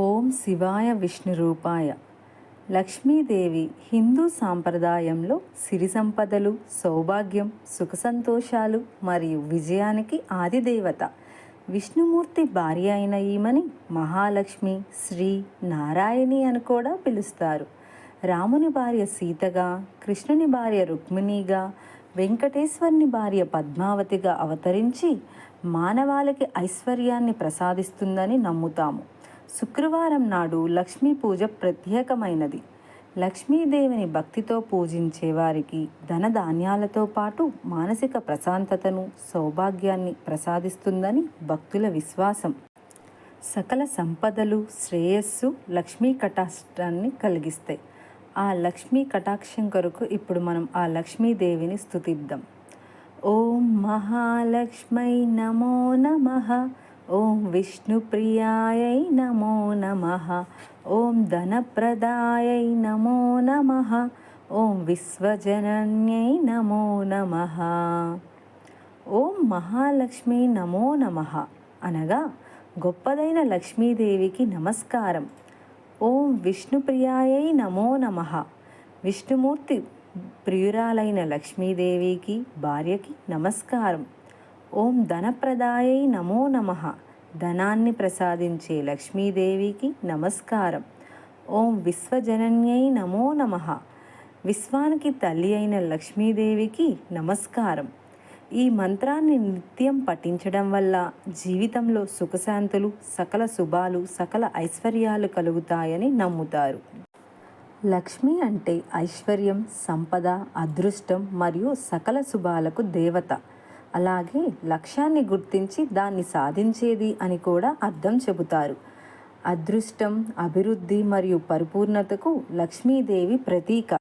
ఓం శివాయ విష్ణురూపాయ. లక్ష్మీదేవి హిందూ సాంప్రదాయంలో సిరి సంపదలు, సౌభాగ్యం, సుఖ సంతోషాలు మరియు విజయానికి ఆదిదేవత. విష్ణుమూర్తి భార్య అయిన ఈమెని మహాలక్ష్మి, శ్రీ నారాయణి అని కూడా పిలుస్తారు. రాముని భార్య సీతగా, కృష్ణుని భార్య రుక్మిణిగా, వెంకటేశ్వరుని భార్య పద్మావతిగా అవతరించి మానవాళికి ఐశ్వర్యాన్ని ప్రసాదిస్తుందని నమ్ముతాము. శుక్రవారం నాడు లక్ష్మీ పూజ ప్రత్యేకమైనది. లక్ష్మీదేవిని భక్తితో పూజించే వారికి ధనధాన్యాలతో పాటు మానసిక ప్రశాంతతను, సౌభాగ్యాన్ని ప్రసాదిస్తుందని భక్తుల విశ్వాసం. సకల సంపదలు, శ్రేయస్సు లక్ష్మీ కటాక్షాన్ని కలిగిస్తాయి. ఆ లక్ష్మీ కటాక్షం కొరకు ఇప్పుడు మనం ఆ లక్ష్మీదేవిని స్తుతిద్దాం. ఓం మహాలక్ష్మై నమో నమః. ఓం విష్ణుప్రియాయై నమో నమః. ఓం ధనప్రదాయై నమో నమః. ఓం విశ్వజనన్యై నమో నమః. ఓం మహాలక్ష్మి నమో నమః అనగా గొప్పదైన లక్ష్మీదేవికి నమస్కారం. ఓం విష్ణుప్రియాయై నమో నమః. విష్ణుమూర్తి ప్రియురాలైన లక్ష్మీదేవికి భార్యకి నమస్కారం. ఓం ధనప్రదాయై నమో నమః. ధనాన్ని ప్రసాదించే లక్ష్మీదేవికి నమస్కారం. ఓం విశ్వజనన్యై నమో నమః. విశ్వానికి తల్లి అయిన లక్ష్మీదేవికి నమస్కారం. ఈ మంత్రాన్ని నిత్యం పఠించడం వల్ల జీవితంలో సుఖశాంతులు, సకల శుభాలు, సకల ఐశ్వర్యాలు కలుగుతాయని నమ్ముతారు. లక్ష్మి అంటే ఐశ్వర్యం, సంపద, అదృష్టం మరియు సకల శుభాలకు దేవత. అలాగే లక్ష్యాన్ని గుర్తించి దాన్ని సాధించేది అని కూడా అర్థం చెబుతారు. అదృష్టం, అభివృద్ధి మరియు పరిపూర్ణతకు లక్ష్మీదేవి ప్రతీక.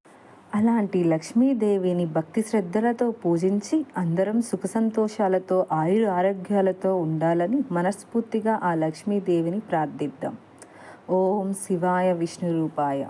అలాంటి లక్ష్మీదేవిని భక్తి శ్రద్ధలతో పూజించి అందరం సుఖ సంతోషాలతో, ఆయుర ఆరోగ్యాలతో ఉండాలని మనస్ఫూర్తిగా ఆ లక్ష్మీదేవిని ప్రార్థిద్దాం. ఓం శివాయ విష్ణురూపాయ.